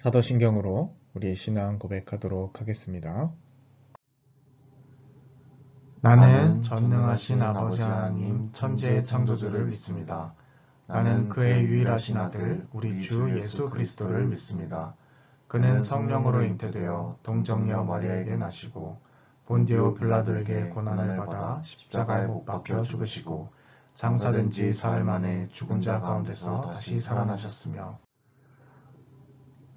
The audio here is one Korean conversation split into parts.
사도신경으로 우리의 신앙 고백하도록 하겠습니다. 나는 전능하신 아버지 하나님 천지의 창조주를 믿습니다. 나는 그의 유일하신 아들 우리 주 예수 그리스도를 믿습니다. 그는 성령으로 잉태되어 동정녀 마리아에게 나시고 본디오 빌라도에게 고난을 받아 십자가에 못 박혀 죽으시고 장사된 지 사흘 만에 죽은 자 가운데서 다시 살아나셨으며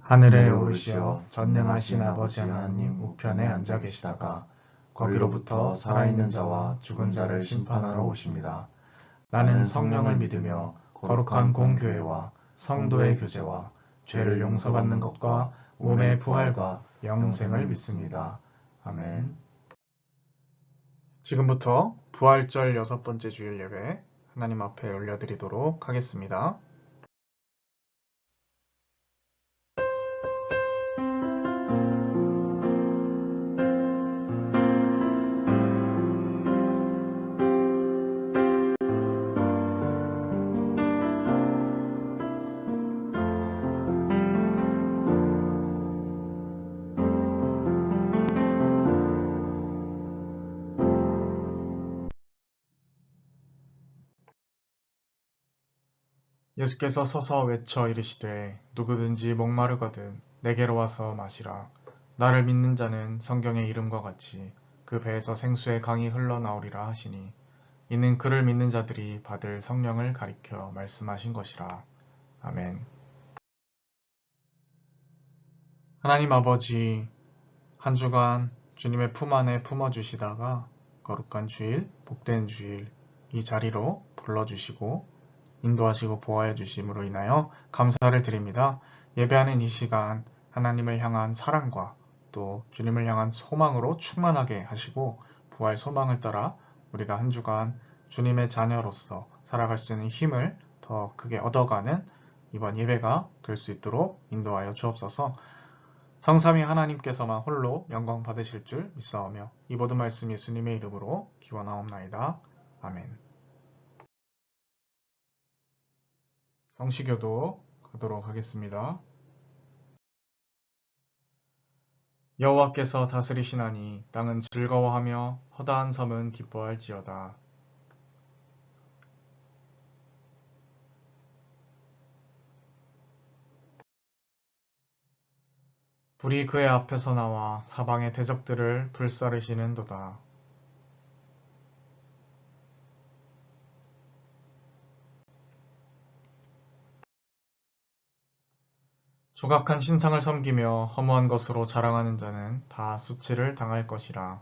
하늘에 오르시어 전능하신 아버지 하나님 우편에 앉아 계시다가 거기로부터 살아있는 자와 죽은 자를 심판하러 오십니다. 나는 성령을 믿으며 거룩한 공교회와 성도의 교제와 죄를 용서받는 것과 몸의 부활과 영생을 믿습니다. 아멘. 지금부터 부활절 6번째 주일 예배 하나님 앞에 올려드리도록 하겠습니다. 예수께서 서서 외쳐 이르시되 누구든지 목마르거든 내게로 와서 마시라. 나를 믿는 자는 성경의 이름과 같이 그 배에서 생수의 강이 흘러나오리라 하시니 이는 그를 믿는 자들이 받을 성령을 가리켜 말씀하신 것이라. 아멘. 하나님 아버지, 한 주간 주님의 품 안에 품어주시다가 거룩한 주일, 복된 주일 이 자리로 불러주시고 인도하시고 보호해 주심으로 인하여 감사를 드립니다. 예배하는 이 시간 하나님을 향한 사랑과 또 주님을 향한 소망으로 충만하게 하시고 부활 소망을 따라 우리가 한 주간 주님의 자녀로서 살아갈 수 있는 힘을 더 크게 얻어가는 이번 예배가 될 수 있도록 인도하여 주옵소서. 성삼위 하나님께서만 홀로 영광 받으실 줄 믿사오며 이 모든 말씀 예수님의 이름으로 기원하옵나이다. 아멘. 성시교도 가도록 하겠습니다. 여호와께서 다스리시나니 땅은 즐거워하며 허다한 섬은 기뻐할지어다. 불이 그의 앞에서 나와 사방의 대적들을 불사르시는도다. 조각한 신상을 섬기며 허무한 것으로 자랑하는 자는 다 수치를 당할 것이라.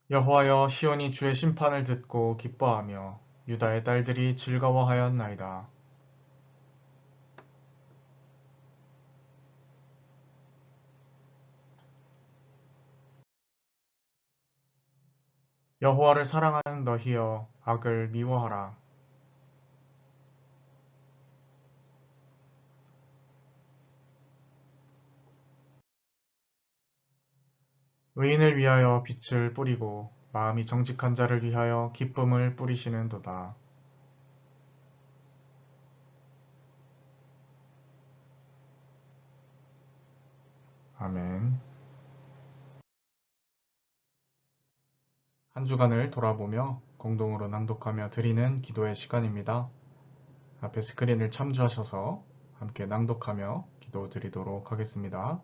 여호와여 시온이 주의 심판을 듣고 기뻐하며 유다의 딸들이 즐거워하였나이다. 여호와를 사랑하는 너희여 악을 미워하라. 의인을 위하여 빛을 뿌리고 마음이 정직한 자를 위하여 기쁨을 뿌리시는도다. 아멘. 한 주간을 돌아보며 공동으로 낭독하며 드리는 기도의 시간입니다. 앞에 스크린을 참조하셔서 함께 낭독하며 기도 드리도록 하겠습니다.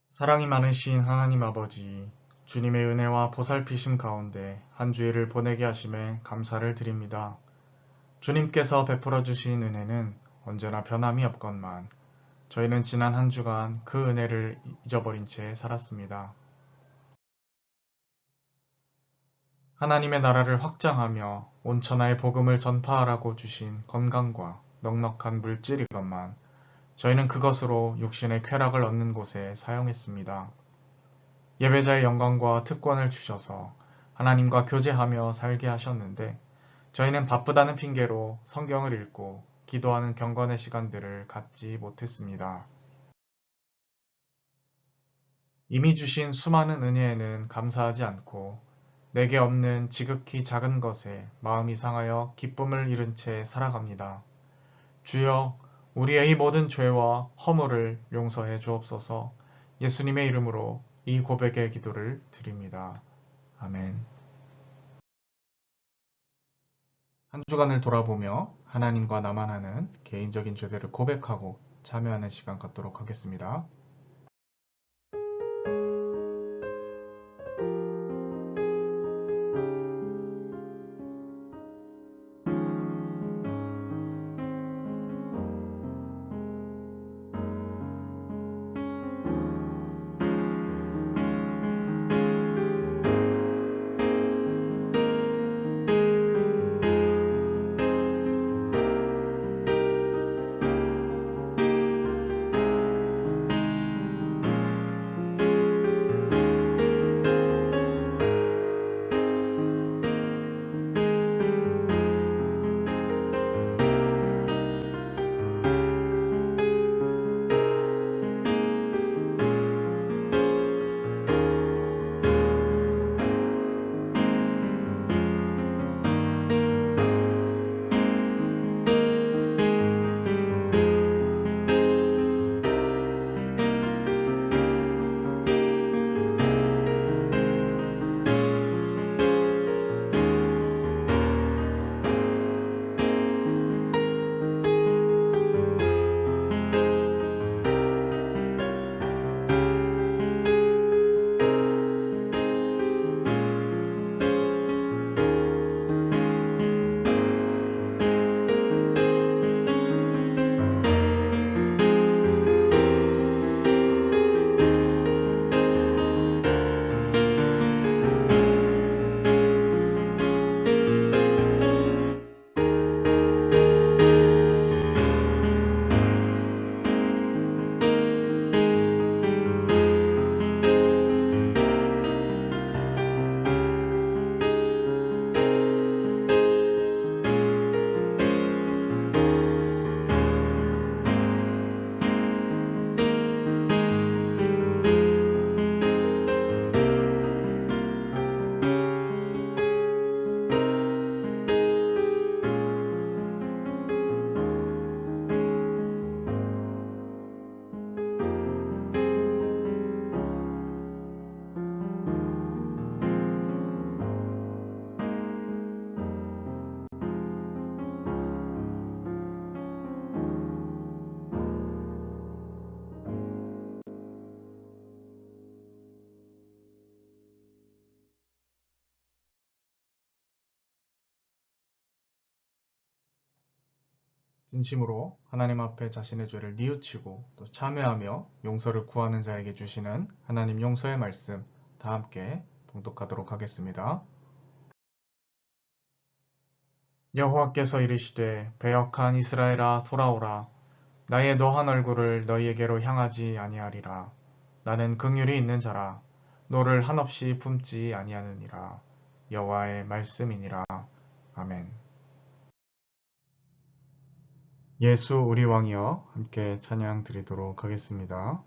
사랑이 많으신 하나님 아버지, 주님의 은혜와 보살피심 가운데 한 주일을 보내게 하심에 감사를 드립니다. 주님께서 베풀어 주신 은혜는 언제나 변함이 없건만 저희는 지난 한 주간 그 은혜를 잊어버린 채 살았습니다. 하나님의 나라를 확장하며 온 천하의 복음을 전파하라고 주신 건강과 넉넉한 물질이건만 저희는 그것으로 육신의 쾌락을 얻는 곳에 사용했습니다. 예배자의 영광과 특권을 주셔서 하나님과 교제하며 살게 하셨는데 저희는 바쁘다는 핑계로 성경을 읽고 기도하는 경건의 시간들을 갖지 못했습니다. 이미 주신 수많은 은혜에는 감사하지 않고 내게 없는 지극히 작은 것에 마음이 상하여 기쁨을 잃은 채 살아갑니다. 주여, 우리의 이 모든 죄와 허물을 용서해 주옵소서. 예수님의 이름으로 이 고백의 기도를 드립니다. 아멘. 한 주간을 돌아보며 하나님과 나만 하는 개인적인 죄들을 고백하고 참여하는 시간 갖도록 하겠습니다. 진심으로 하나님 앞에 자신의 죄를 뉘우치고 또 참회하며 용서를 구하는 자에게 주시는 하나님 용서의 말씀 다 함께 봉독하도록 하겠습니다. 여호와께서 이르시되 배역한 이스라엘아 돌아오라. 나의 노한 얼굴을 너희에게로 향하지 아니하리라. 나는 긍휼이 있는 자라. 너를 한없이 품지 아니하느니라. 여호와의 말씀이니라. 아멘. 예수 우리 왕이여 함께 찬양 드리도록 하겠습니다.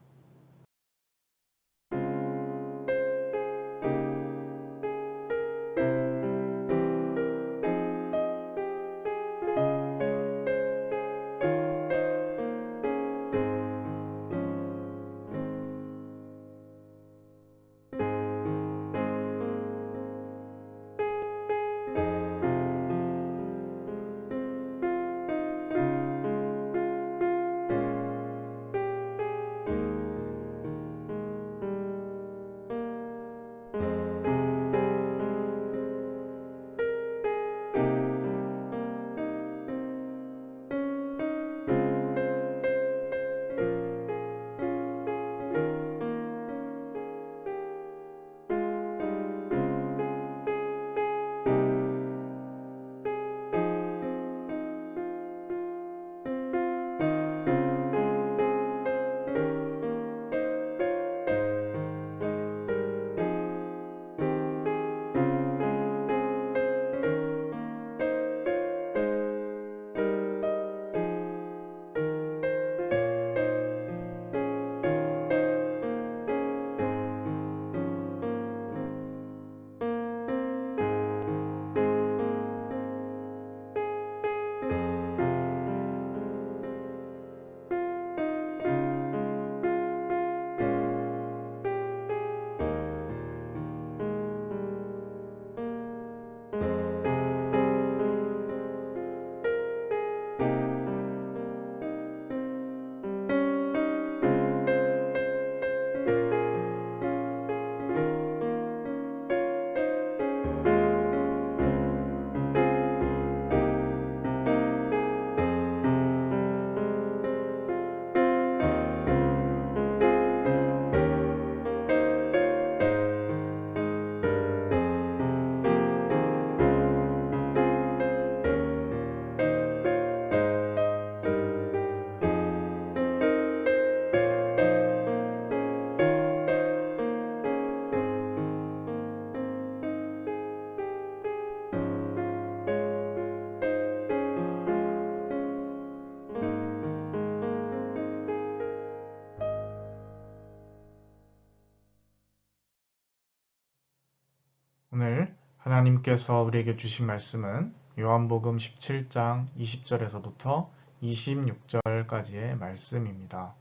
오늘 하나님께서 우리에게 주신 말씀은 요한복음 17장 20절에서부터 26절까지의 말씀입니다.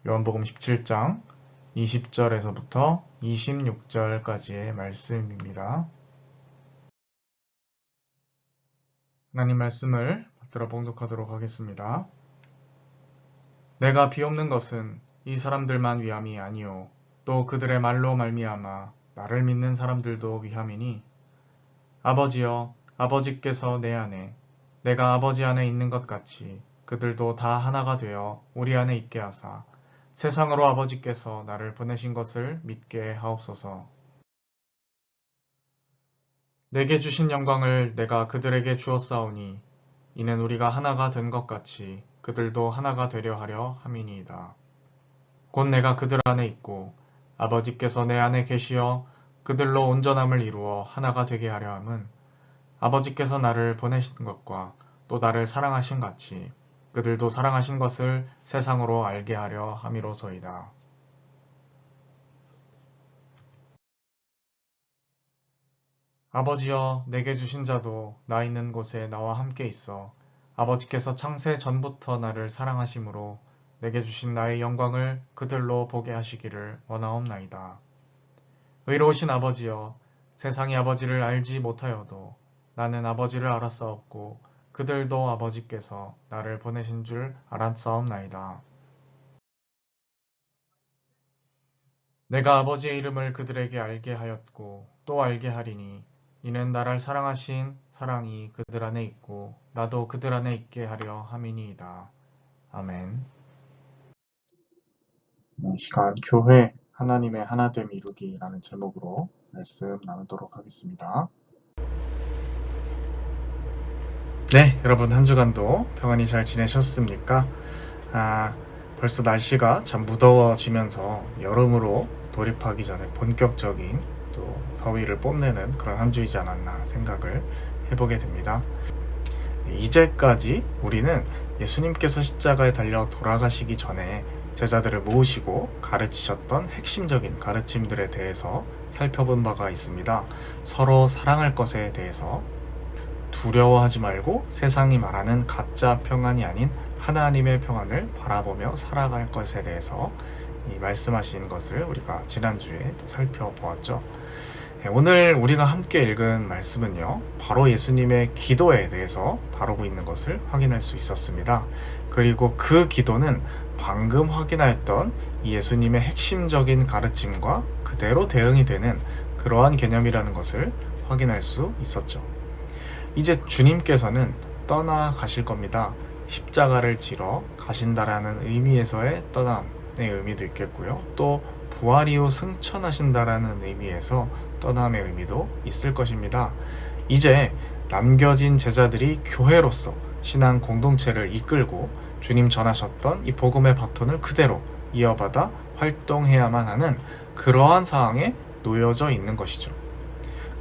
요한복음 17장 20절에서부터 26절까지의 말씀입니다. 하나님 말씀을 받들어 봉독하도록 하겠습니다. 내가 비옵는 것은 이 사람들만 위함이 아니요 또 그들의 말로 말미암아 나를 믿는 사람들도 위함이니 아버지여 아버지께서 내 안에 내가 아버지 안에 있는 것 같이 그들도 다 하나가 되어 우리 안에 있게 하사 세상으로 아버지께서 나를 보내신 것을 믿게 하옵소서. 내게 주신 영광을 내가 그들에게 주었사오니 이는 우리가 하나가 된 것 같이 그들도 하나가 되려 하려 함이니이다. 곧 내가 그들 안에 있고 아버지께서 내 안에 계시어 그들로 온전함을 이루어 하나가 되게 하려 함은 아버지께서 나를 보내신 것과 또 나를 사랑하신 같이 그들도 사랑하신 것을 세상으로 알게 하려 함이로소이다. 아버지여 내게 주신 자도 나 있는 곳에 나와 함께 있어 아버지께서 창세 전부터 나를 사랑하심으로 내게 주신 나의 영광을 그들로 보게 하시기를 원하옵나이다. 의로우신 아버지여 세상이 아버지를 알지 못하여도 나는 아버지를 알았사옵고 그들도 아버지께서 나를 보내신 줄 알았사옵나이다. 내가 아버지의 이름을 그들에게 알게 하였고 또 알게 하리니 이는 나를 사랑하신 사랑이 그들 안에 있고 나도 그들 안에 있게 하려 함이니이다. 아멘. 이 시간 교회 하나님의 하나됨 이루기라는 제목으로 말씀 나누도록 하겠습니다. 네, 여러분 한 주간도 평안히 잘 지내셨습니까? 벌써 날씨가 참 무더워지면서 여름으로 돌입하기 전에 본격적인 또 더위를 뽐내는 그런 한 주이지 않았나 생각을 해보게 됩니다. 이제까지 우리는 예수님께서 십자가에 달려 돌아가시기 전에 제자들을 모으시고 가르치셨던 핵심적인 가르침들에 대해서 살펴본 바가 있습니다. 서로 사랑할 것에 대해서, 두려워하지 말고 세상이 말하는 가짜 평안이 아닌 하나님의 평안을 바라보며 살아갈 것에 대해서 말씀하신 것을 우리가 지난주에 또 살펴보았죠. 오늘 우리가 함께 읽은 말씀은요, 바로 예수님의 기도에 대해서 다루고 있는 것을 확인할 수 있었습니다. 그리고 그 기도는 방금 확인하였던 예수님의 핵심적인 가르침과 그대로 대응이 되는 그러한 개념이라는 것을 확인할 수 있었죠. 이제 주님께서는 떠나가실 겁니다. 십자가를 지러 가신다라는 의미에서의 떠남의 의미도 있겠고요. 또 부활 이후 승천하신다라는 의미에서 떠남의 의미도 있을 것입니다. 이제 남겨진 제자들이 교회로서 신앙 공동체를 이끌고 주님 전하셨던 이 복음의 바톤을 그대로 이어받아 활동해야만 하는 그러한 상황에 놓여져 있는 것이죠.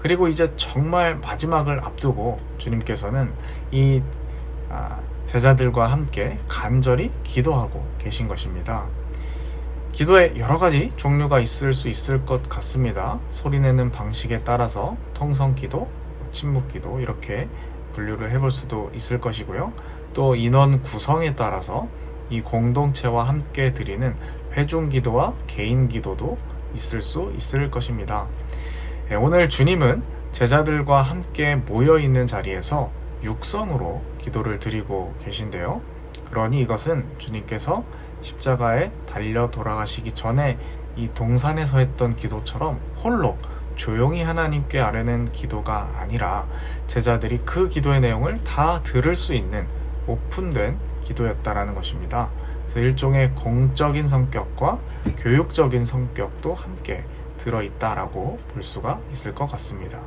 그리고 이제 정말 마지막을 앞두고 주님께서는 이 제자들과 함께 간절히 기도하고 계신 것입니다. 기도에 여러 가지 종류가 있을 수 있을 것 같습니다. 소리내는 방식에 따라서 통성기도, 침묵기도 이렇게 분류를 해볼 수도 있을 것이고요. 또 인원 구성에 따라서 이 공동체와 함께 드리는 회중기도와 개인기도도 있을 수 있을 것입니다. 오늘 주님은 제자들과 함께 모여있는 자리에서 육성으로 기도를 드리고 계신데요. 그러니 이것은 주님께서 십자가에 달려 돌아가시기 전에 이 동산에서 했던 기도처럼 홀로 조용히 하나님께 아뢰는 기도가 아니라 제자들이 그 기도의 내용을 다 들을 수 있는 오픈된 기도였다라는 것입니다. 그래서 일종의 공적인 성격과 교육적인 성격도 함께 들어있다라고 볼 수가 있을 것 같습니다.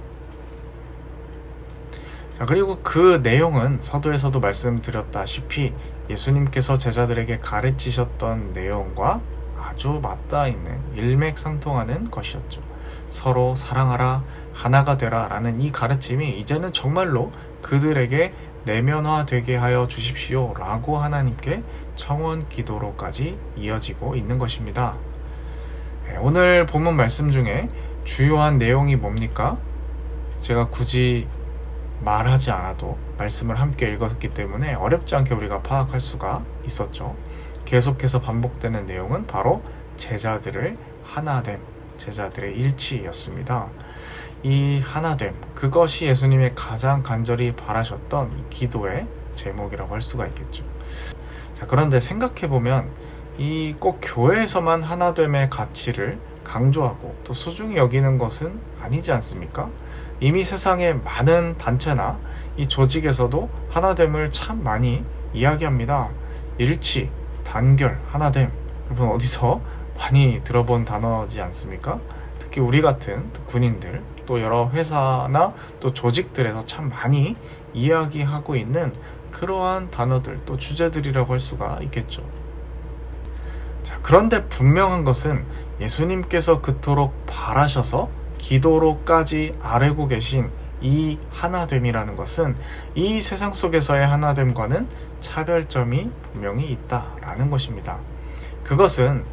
자, 그리고 그 내용은 서두에서도 말씀드렸다시피 예수님께서 제자들에게 가르치셨던 내용과 아주 맞닿아 있는 일맥상통하는 것이었죠. 서로 사랑하라, 하나가 되라 라는 이 가르침이 이제는 정말로 그들에게 내면화되게 하여 주십시오 라고 하나님께 청원 기도로까지 이어지고 있는 것입니다. 오늘 본문 말씀 중에 주요한 내용이 뭡니까? 제가 굳이 말하지 않아도 말씀을 함께 읽었기 때문에 어렵지 않게 우리가 파악할 수가 있었죠. 계속해서 반복되는 내용은 바로 제자들의 하나됨, 제자들의 일치였습니다. 이 하나됨, 그것이 예수님의 가장 간절히 바라셨던 이 기도의 제목이라고 할 수가 있겠죠. 자, 그런데 생각해보면 이 꼭 교회에서만 하나됨의 가치를 강조하고 또 소중히 여기는 것은 아니지 않습니까? 이미 세상의 많은 단체나 이 조직에서도 하나됨을 참 많이 이야기합니다. 일치, 단결, 하나됨. 여러분 어디서 많이 들어본 단어지 않습니까? 특히 우리 같은 군인들, 또 여러 회사나 또 조직들에서 참 많이 이야기하고 있는 그러한 단어들, 또 주제들이라고 할 수가 있겠죠. 자, 그런데 분명한 것은 예수님께서 그토록 바라셔서 기도로까지 아뢰고 계신 이 하나됨이라는 것은 이 세상 속에서의 하나됨과는 차별점이 분명히 있다라는 것입니다. 그것은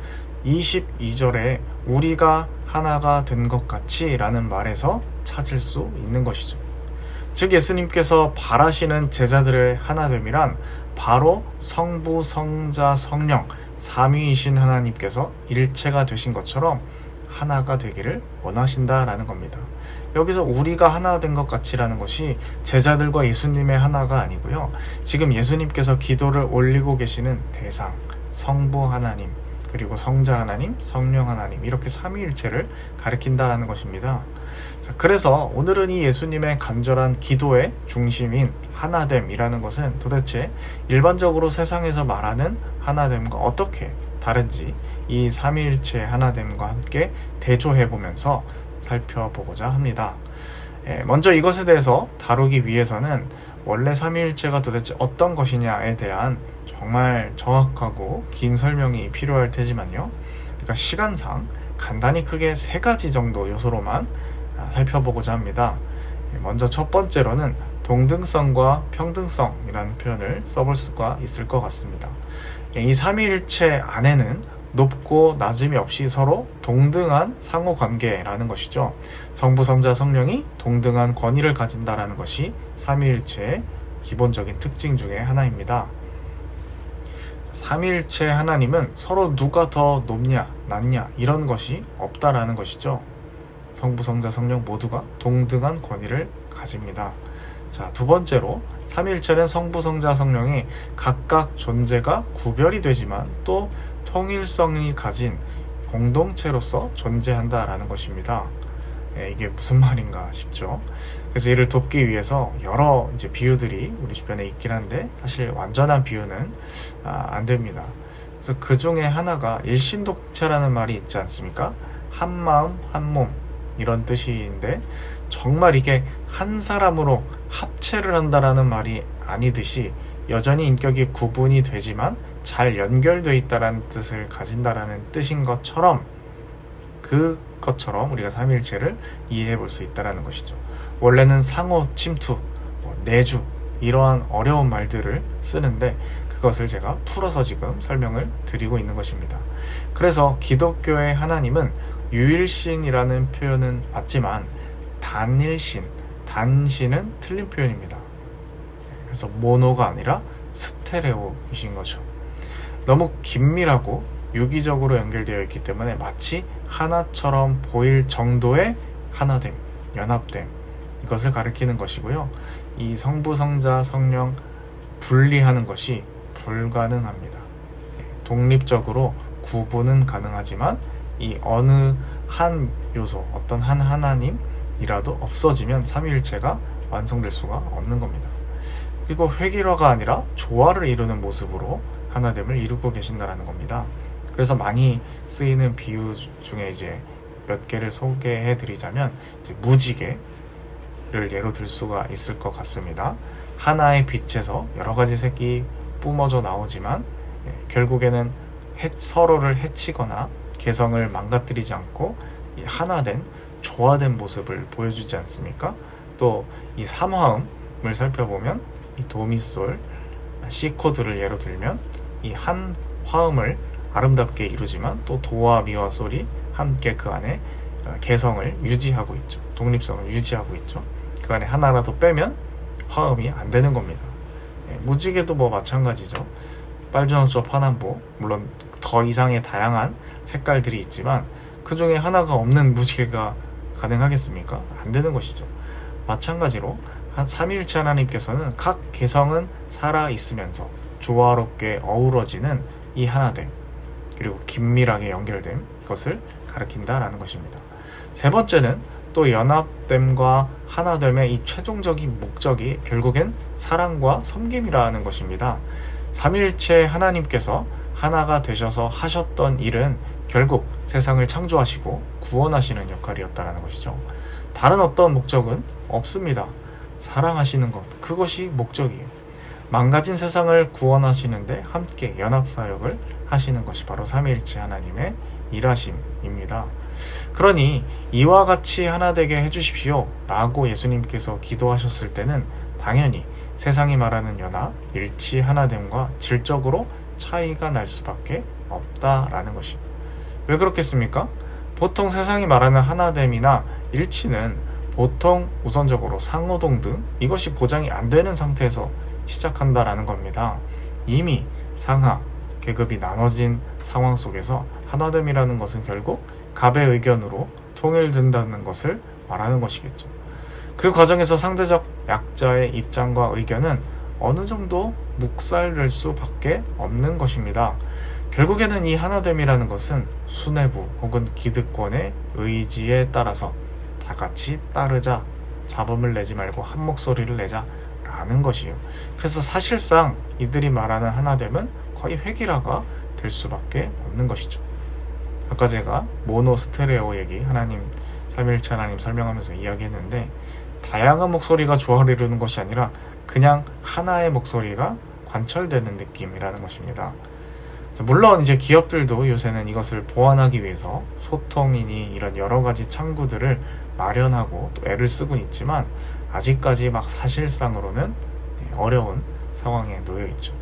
22절에 우리가 하나가 된 것 같이 라는 말에서 찾을 수 있는 것이죠. 즉 예수님께서 바라시는 제자들의 하나됨이란 바로 성부, 성자, 성령 삼위이신 하나님께서 일체가 되신 것처럼 하나가 되기를 원하신다라는 겁니다. 여기서 우리가 하나 된 것 같이라는 것이 제자들과 예수님의 하나가 아니고요. 지금 예수님께서 기도를 올리고 계시는 대상, 성부 하나님, 그리고 성자 하나님, 성령 하나님 이렇게 삼위일체를 가리킨다라는 것입니다. 자, 그래서 오늘은 이 예수님의 간절한 기도의 중심인 하나됨이라는 것은 도대체 일반적으로 세상에서 말하는 하나됨과 어떻게 다른지 이 삼위일체의 하나됨과 함께 대조해보면서 살펴보고자 합니다. 먼저 이것에 대해서 다루기 위해서는 원래 삼위일체가 도대체 어떤 것이냐에 대한 정말 정확하고 긴 설명이 필요할 테지만요. 그러니까 시간상 간단히 크게 3가지 정도 요소로만 살펴보고자 합니다. 먼저 첫 번째로는 동등성과 평등성이라는 표현을 써볼 수가 있을 것 같습니다. 이 삼위일체 안에는 높고 낮음이 없이 서로 동등한 상호관계라는 것이죠. 성부, 성자, 성령이 동등한 권위를 가진다라는 것이 삼위일체의 기본적인 특징 중에 하나입니다. 삼위일체 하나님은 서로 누가 더 높냐, 낮냐 이런 것이 없다라는 것이죠. 성부, 성자, 성령 모두가 동등한 권위를 가집니다. 자, 두 번째로 삼위일체는 성부, 성자, 성령이 각각 존재가 구별이 되지만 또 통일성이 가진 공동체로서 존재한다라는 것입니다. 이게 무슨 말인가 싶죠. 그래서 이를 돕기 위해서 여러 비유들이 우리 주변에 있긴 한데 사실 완전한 비유는 안 됩니다. 그래서 그 중에 하나가 일신독체라는 말이 있지 않습니까? 한 마음, 한 몸 이런 뜻인데 정말 이게 한 사람으로 합체를 한다라는 말이 아니듯이 여전히 인격이 구분이 되지만 잘 연결되어 있다라는 뜻을 가진다라는 뜻인 것처럼 그것처럼 우리가 삼위일체를 이해해 볼 수 있다라는 것이죠. 원래는 상호 침투, 내주 이러한 어려운 말들을 쓰는데 그것을 제가 풀어서 지금 설명을 드리고 있는 것입니다. 그래서 기독교의 하나님은 유일신이라는 표현은 맞지만 단일신, 단신은 틀린 표현입니다. 그래서 모노가 아니라 스테레오이신 거죠. 너무 긴밀하고 유기적으로 연결되어 있기 때문에 마치 하나처럼 보일 정도의 하나됨, 연합됨 이것을 가리키는 것이고요. 이 성부, 성자, 성령 분리하는 것이 불가능합니다. 독립적으로 구분은 가능하지만 이 어느 한 요소, 어떤 한 하나님이라도 없어지면 삼위일체가 완성될 수가 없는 겁니다. 그리고 획일화가 아니라 조화를 이루는 모습으로 하나됨을 이루고 계신다라는 겁니다. 그래서 많이 쓰이는 비유 중에 몇 개를 소개해 드리자면 무지개를 예로 들 수가 있을 것 같습니다. 하나의 빛에서 여러 가지 색이 뿜어져 나오지만 결국에는 서로를 해치거나 개성을 망가뜨리지 않고 하나된 조화된 모습을 보여주지 않습니까? 또 이 삼화음을 살펴보면 이 도미솔, C코드를 예로 들면 이 한 화음을 아름답게 이루지만 또 도와 미와 솔이 함께 그 안에 개성을 유지하고 있죠. 독립성을 유지하고 있죠. 그 안에 하나라도 빼면 화음이 안 되는 겁니다. 무지개도 뭐 마찬가지죠. 빨주노초 파남보, 물론 더 이상의 다양한 색깔들이 있지만 그 중에 하나가 없는 무지개가 가능하겠습니까? 안 되는 것이죠. 마찬가지로 삼위일체 하나님께서는 각 개성은 살아있으면서 조화롭게 어우러지는 이 하나됨, 그리고 긴밀하게 연결됨, 이것을 가리킨다라는 것입니다. 세 번째는 또 연합됨과 하나됨의 이 최종적인 목적이 결국엔 사랑과 섬김이라는 것입니다. 삼위일체 하나님께서 하나가 되셔서 하셨던 일은 결국 세상을 창조하시고 구원하시는 역할이었다는 것이죠. 다른 어떤 목적은 없습니다. 사랑하시는 것, 그것이 목적이에요. 망가진 세상을 구원하시는데 함께 연합사역을 하시는 것이 바로 삼위일체 하나님의 일하심입니다. 그러니 이와 같이 하나 되게 해주십시오 라고 예수님께서 기도하셨을 때는 당연히 세상이 말하는 연합, 일치, 하나됨과 질적으로 차이가 날 수밖에 없다라는 것입니다. 왜 그렇겠습니까? 보통 세상이 말하는 하나됨이나 일치는 보통 우선적으로 상호동등, 이것이 보장이 안 되는 상태에서 시작한다라는 겁니다. 이미 상하, 계급이 나눠진 상황 속에서 하나됨이라는 것은 결국 갑의 의견으로 통일된다는 것을 말하는 것이겠죠. 그 과정에서 상대적 약자의 입장과 의견은 어느 정도 묵살될 수밖에 없는 것입니다. 결국에는 이 하나됨이라는 것은 수뇌부 혹은 기득권의 의지에 따라서 다 같이 따르자, 잡음을 내지 말고 한 목소리를 내자 라는 것이에요. 그래서 사실상 이들이 말하는 하나됨은 거의 획일화가 될 수밖에 없는 것이죠. 아까 제가 모노 스테레오 얘기, 하나님, 삼위일체 하나님 설명하면서 이야기했는데 다양한 목소리가 조화를 이루는 것이 아니라 그냥 하나의 목소리가 관철되는 느낌이라는 것입니다. 물론 이제 기업들도 요새는 이것을 보완하기 위해서 소통이니 이런 여러 가지 창구들을 마련하고 또 애를 쓰고 있지만 아직까지 막 사실상으로는 어려운 상황에 놓여 있죠.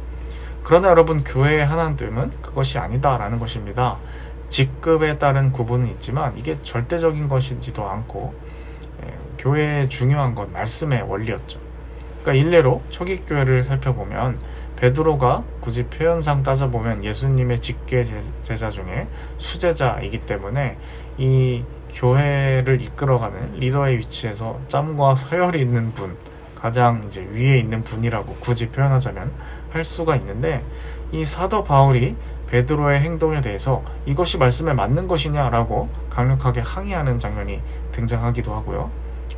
그러나 여러분, 교회의 하나됨은 그것이 아니다라는 것입니다. 직급에 따른 구분은 있지만 이게 절대적인 것이지도 않고 교회의 중요한 건 말씀의 원리였죠. 그러니까 일례로 초기 교회를 살펴보면 베드로가 굳이 표현상 따져보면 예수님의 직계 제자 중에 수제자이기 때문에 이 교회를 이끌어가는 리더의 위치에서 짬과 서열이 있는 분, 가장 이제 위에 있는 분이라고 굳이 표현하자면 할 수가 있는데, 이 사도 바울이 베드로의 행동에 대해서 이것이 말씀에 맞는 것이냐라고 강력하게 항의하는 장면이 등장하기도 하고요.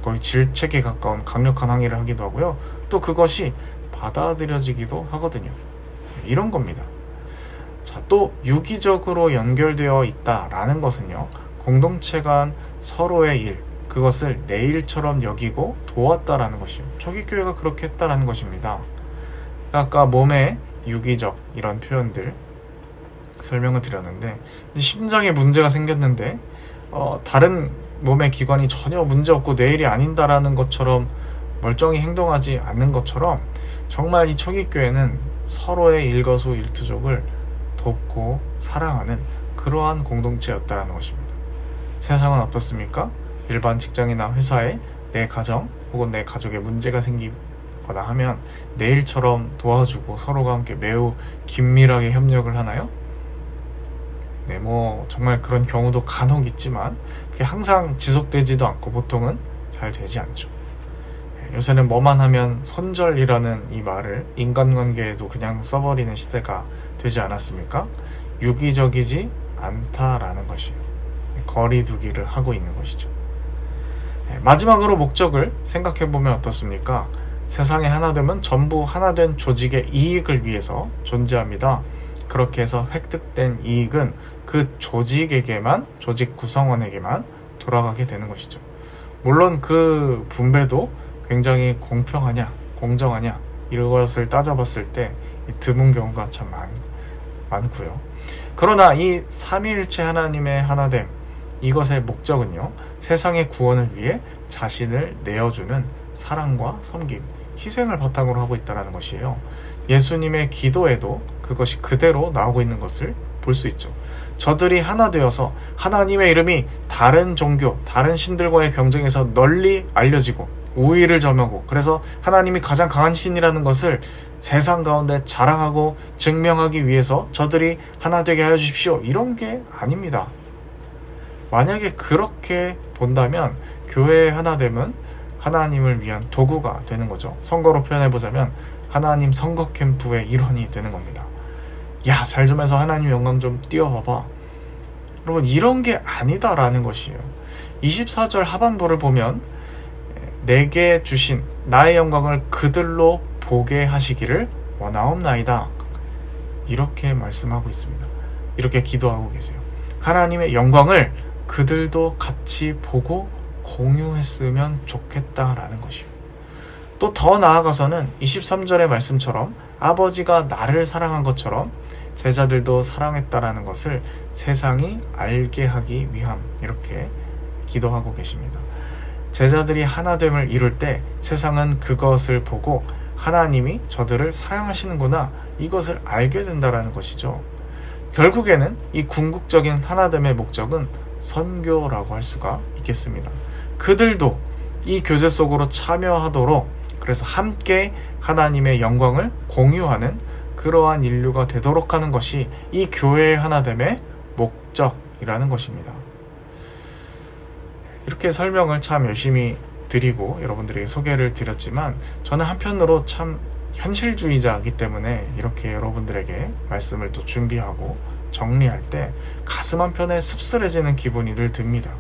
거의 질책에 가까운 강력한 항의를 하기도 하고요. 또 그것이 받아들여지기도 하거든요. 이런 겁니다. 자, 또 유기적으로 연결되어 있다라는 것은요, 공동체 간 서로의 일, 그것을 내 일처럼 여기고 도왔다라는 것이에요. 초기 교회가 그렇게 했다라는 것입니다. 아까 몸의 유기적 이런 표현들 설명을 드렸는데, 심장에 문제가 생겼는데 다른 몸의 기관이 전혀 문제없고 내 일이 아닌다라는 것처럼 멀쩡히 행동하지 않는 것처럼 정말 이 초기 교회는 서로의 일거수일투족을 돕고 사랑하는 그러한 공동체였다라는 것입니다. 세상은 어떻습니까? 일반 직장이나 회사에 내 가정 혹은 내 가족에 문제가 생기거나 하면 내 일처럼 도와주고 서로가 함께 매우 긴밀하게 협력을 하나요? 네, 뭐 정말 그런 경우도 간혹 있지만 그게 항상 지속되지도 않고 보통은 잘 되지 않죠. 요새는 뭐만 하면 손절이라는 이 말을 인간관계에도 그냥 써버리는 시대가 되지 않았습니까? 유기적이지 않다라는 것이에요. 거리두기를 하고 있는 것이죠. 마지막으로 목적을 생각해보면 어떻습니까? 세상에 하나되면 전부 하나된 조직의 이익을 위해서 존재합니다. 그렇게 해서 획득된 이익은 그 조직에게만, 조직 구성원에게만 돌아가게 되는 것이죠. 물론 그 분배도 굉장히 공평하냐, 공정하냐 이것을 따져봤을 때 드문 경우가 참 많고요. 그러나 이 삼위일체 하나님의 하나됨, 이것의 목적은요, 세상의 구원을 위해 자신을 내어주는 사랑과 섬김, 희생을 바탕으로 하고 있다는 것이에요. 예수님의 기도에도 그것이 그대로 나오고 있는 것을 볼 수 있죠. 저들이 하나 되어서 하나님의 이름이 다른 종교, 다른 신들과의 경쟁에서 널리 알려지고 우위를 점하고, 그래서 하나님이 가장 강한 신이라는 것을 세상 가운데 자랑하고 증명하기 위해서 저들이 하나 되게 하여 주십시오, 이런 게 아닙니다. 만약에 그렇게 본다면 교회의 하나됨은 하나님을 위한 도구가 되는 거죠. 선거로 표현해보자면 하나님 선거 캠프의 일원이 되는 겁니다. 야, 잘 좀 해서 하나님 영광 좀 띄워봐봐. 여러분, 이런 게 아니다라는 것이에요. 24절 하반부를 보면 내게 주신 나의 영광을 그들로 보게 하시기를 원하옵나이다, 이렇게 말씀하고 있습니다. 이렇게 기도하고 계세요. 하나님의 영광을 그들도 같이 보고 공유했으면 좋겠다라는 것이에요. 또 더 나아가서는 23절의 말씀처럼 아버지가 나를 사랑한 것처럼 제자들도 사랑했다라는 것을 세상이 알게 하기 위함, 이렇게 기도하고 계십니다. 제자들이 하나됨을 이룰 때 세상은 그것을 보고 하나님이 저들을 사랑하시는구나, 이것을 알게 된다라는 것이죠. 결국에는 이 궁극적인 하나됨의 목적은 선교라고 할 수가 있겠습니다. 그들도 이 교제 속으로 참여하도록, 그래서 함께 하나님의 영광을 공유하는 그러한 인류가 되도록 하는 것이 이 교회의 하나됨의 목적이라는 것입니다. 이렇게 설명을 참 열심히 드리고 여러분들에게 소개를 드렸지만, 저는 한편으로 참 현실주의자이기 때문에 이렇게 여러분들에게 말씀을 또 준비하고 정리할 때 가슴 한편에 씁쓸해지는 기분이 늘 듭니다.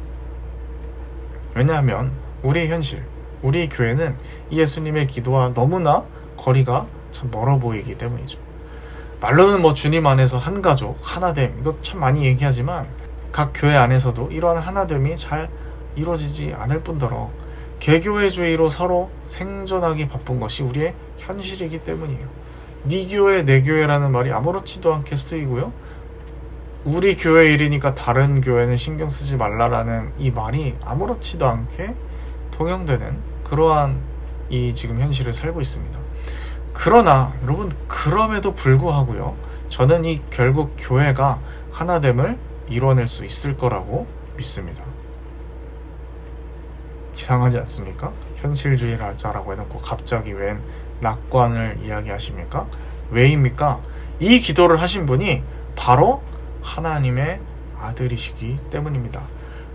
왜냐하면 우리의 현실, 우리 교회는 예수님의 기도와 너무나 거리가 참 멀어 보이기 때문이죠. 말로는 뭐 주님 안에서 한 가족, 하나됨, 이거 참 많이 얘기하지만 각 교회 안에서도 이러한 하나됨이 잘 이루어지지 않을 뿐더러 개교회주의로 서로 생존하기 바쁜 것이 우리의 현실이기 때문이에요. 네 교회, 내 교회라는 말이 아무렇지도 않게 쓰이고요. 우리 교회 일이니까 다른 교회는 신경 쓰지 말라라는 이 말이 아무렇지도 않게 통용되는 그러한 이 지금 현실을 살고 있습니다. 그러나 여러분, 그럼에도 불구하고요, 저는 이 결국 교회가 하나됨을 이뤄낼 수 있을 거라고 믿습니다. 이상하지 않습니까? 현실주의자라고 해놓고 갑자기 웬 낙관을 이야기하십니까? 왜입니까? 이 기도를 하신 분이 바로 하나님의 아들이시기 때문입니다.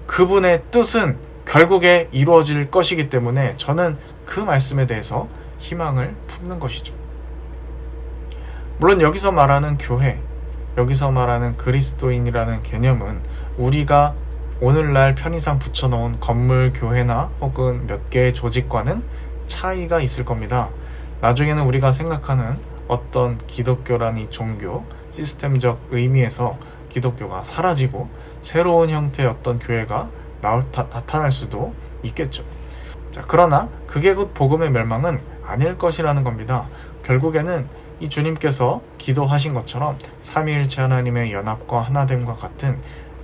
그분의 뜻은 결국에 이루어질 것이기 때문에 저는 그 말씀에 대해서 희망을 품는 것이죠. 물론 여기서 말하는 교회, 여기서 말하는 그리스도인이라는 개념은 우리가 오늘날 편의상 붙여놓은 건물 교회나 혹은 몇 개의 조직과는 차이가 있을 겁니다. 나중에는 우리가 생각하는 어떤 기독교란 이 종교, 시스템적 의미에서 기독교가 사라지고 새로운 형태의 어떤 교회가 나타날 수도 있겠죠. 자, 그러나 그게 곧 복음의 멸망은 아닐 것이라는 겁니다. 결국에는 이 주님께서 기도하신 것처럼 삼위일체 하나님의 연합과 하나됨과 같은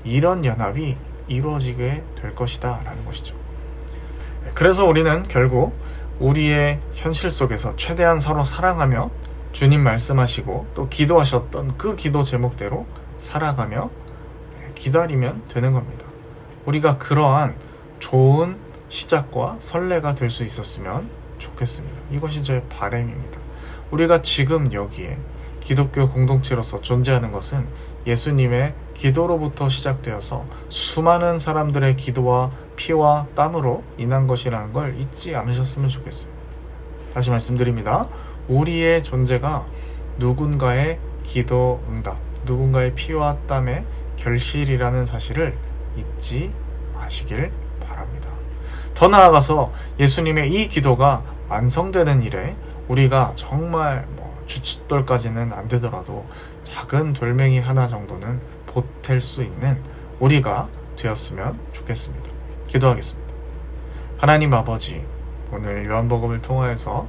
이런 연합이 이루어지게 될 것이다 라는 것이죠. 그래서 우리는 결국 우리의 현실 속에서 최대한 서로 사랑하며 주님 말씀하시고 또 기도하셨던 그 기도 제목대로 살아가며 기다리면 되는 겁니다. 우리가 그러한 좋은 시작과 선례가 될 수 있었으면 좋겠습니다. 이것이 저의 바람입니다. 우리가 지금 여기에 기독교 공동체로서 존재하는 것은 예수님의 기도로부터 시작되어서 수많은 사람들의 기도와 피와 땀으로 인한 것이라는 걸 잊지 않으셨으면 좋겠어요. 다시 말씀드립니다. 우리의 존재가 누군가의 기도 응답, 누군가의 피와 땀의 결실이라는 사실을 잊지 마시길 바랍니다. 더 나아가서 예수님의 이 기도가 완성되는 일에 우리가 정말 주춧돌까지는 안 되더라도 작은 돌멩이 하나 정도는 보탤 수 있는 우리가 되었으면 좋겠습니다. 기도하겠습니다. 하나님 아버지, 오늘 요한복음을 통하여서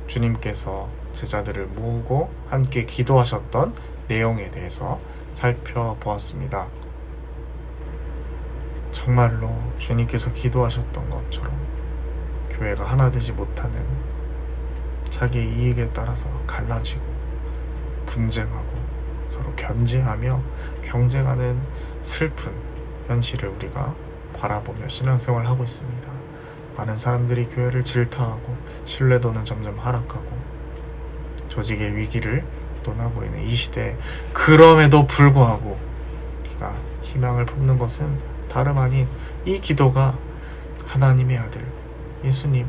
주님께서 제자들을 모으고 함께 기도하셨던 내용에 대해서 살펴보았습니다. 정말로 주님께서 기도하셨던 것처럼 교회가 하나 되지 못하는, 자기의 이익에 따라서 갈라지고 분쟁하고 서로 견제하며 경쟁하는 슬픈 현실을 우리가 바라보며 신앙생활을 하고 있습니다. 많은 사람들이 교회를 질타하고 신뢰도는 점점 하락하고 조직의 위기를 논하고 있는 이 시대에, 그럼에도 불구하고 우리가 희망을 품는 것은 다름 아닌 이 기도가 하나님의 아들 예수님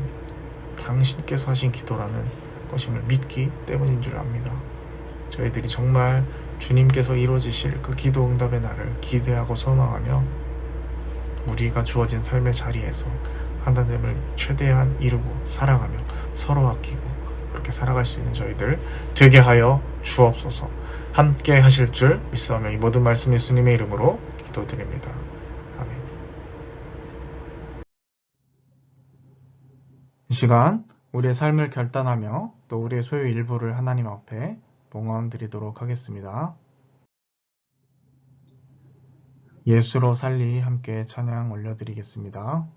당신께서 하신 기도라는 것임을 믿기 때문인 줄 압니다. 저희들이 정말 주님께서 이루어지실 그 기도 응답의 날을 기대하고 소망하며 우리가 주어진 삶의 자리에서 하나님을 최대한 이루고 사랑하며 서로 아끼고 그렇게 살아갈 수 있는 저희들 되게 하여 주옵소서. 함께 하실 줄 믿사오며 이 모든 말씀 예수님의 이름으로 기도드립니다. 아멘. 이 시간 우리의 삶을 결단하며 또 우리의 소유 일부를 하나님 앞에 봉헌 드리도록 하겠습니다. 예수로 살리 함께 찬양 올려드리겠습니다.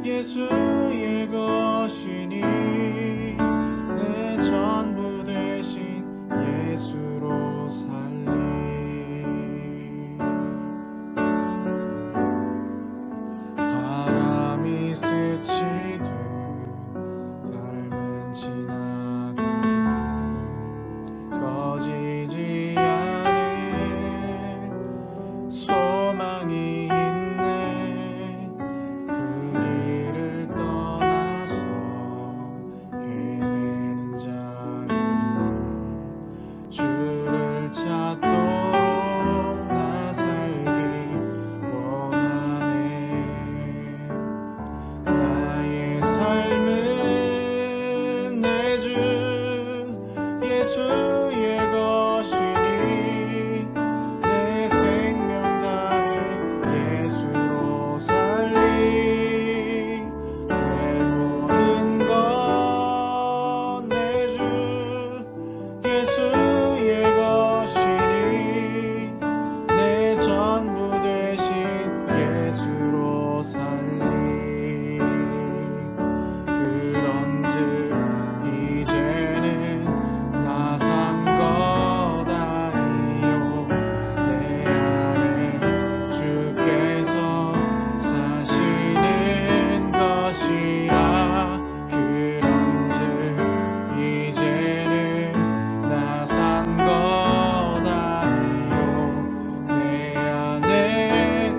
예수의 것이니 내 전부 대신 예수로 살리. 바람이 스치듯 삶은 지나가도 꺼지지 않은 소망이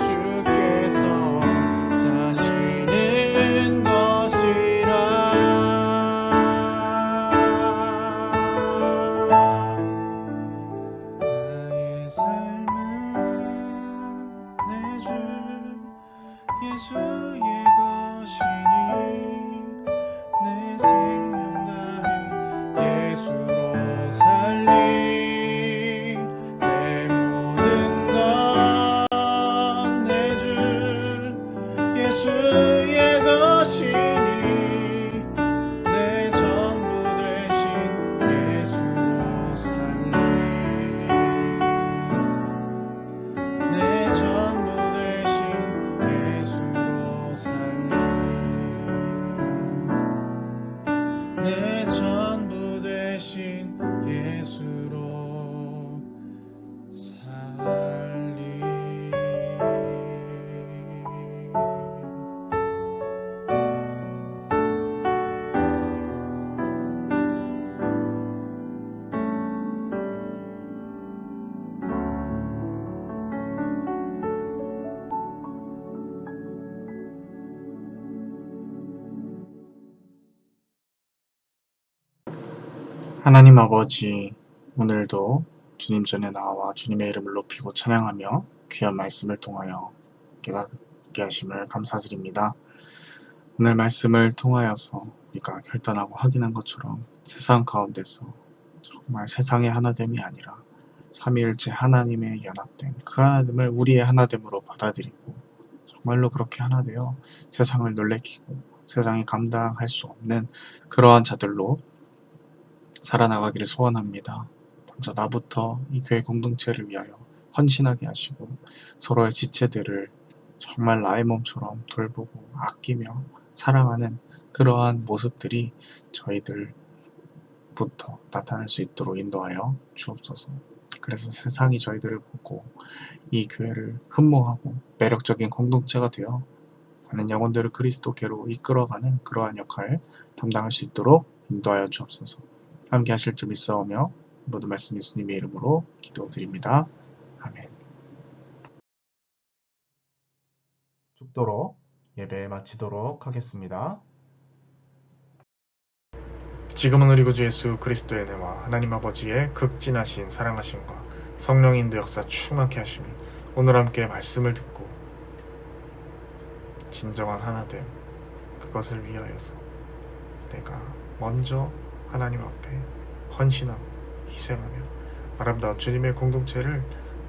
주께서 사시는 것이라. 내 전부 되신 예수로 살리. 하나님 아버지, 오늘도 주님 전에 나와 주님의 이름을 높이고 찬양하며 귀한 말씀을 통하여 깨닫게 하심을 감사드립니다. 오늘 말씀을 통하여서 우리가 결단하고 확인한 것처럼 세상 가운데서 정말 세상의 하나됨이 아니라 삼위일체 하나님의 연합됨, 그 하나됨을 우리의 하나됨으로 받아들이고 정말로 그렇게 하나 되어 세상을 놀래키고 세상이 감당할 수 없는 그러한 자들로 살아나가기를 소원합니다. 먼저 나부터 이 교회 공동체를 위하여 헌신하게 하시고 서로의 지체들을 정말 나의 몸처럼 돌보고 아끼며 사랑하는 그러한 모습들이 저희들부터 나타날 수 있도록 인도하여 주옵소서. 그래서 세상이 저희들을 보고 이 교회를 흠모하고 매력적인 공동체가 되어 많은 영혼들을 그리스도께로 이끌어가는 그러한 역할을 담당할 수 있도록 인도하여 주옵소서. 함께 하실 줄 믿사오며 모든 말씀 예수님의 이름으로 기도드립니다. 아멘. 죽도록 예배 마치도록 하겠습니다. 지금은 우리 구주 예수 그리스도의 은혜와 하나님 아버지의 극진하신 사랑하심과 성령 인도 역사 충만케 하심이 오늘 함께 말씀을 듣고 진정한 하나됨, 그것을 위하여서 내가 먼저 하나님 앞에 헌신하고 희생하며 아름다운 주님의 공동체를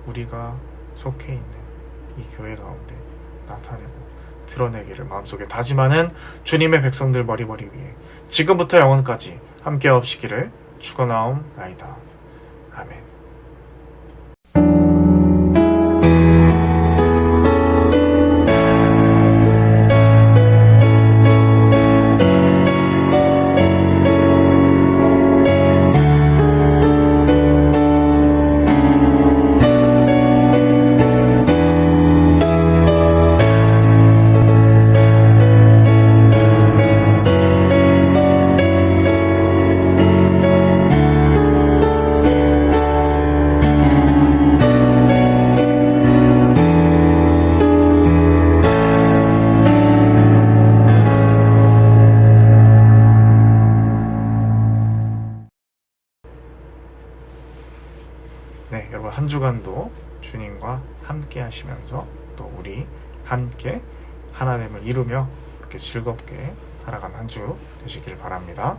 우리가 속해 있는 이 교회 가운데 나타내고 드러내기를 마음속에 다짐하는 주님의 백성들 머리머리 위에 지금부터 영원까지 함께 하옵시기를 축원하옵나이다. 아멘. 네, 여러분 한 주간도 주님과 함께 하시면서 또 우리 함께 하나됨을 이루며 이렇게 즐겁게 살아가는 한 주 되시길 바랍니다.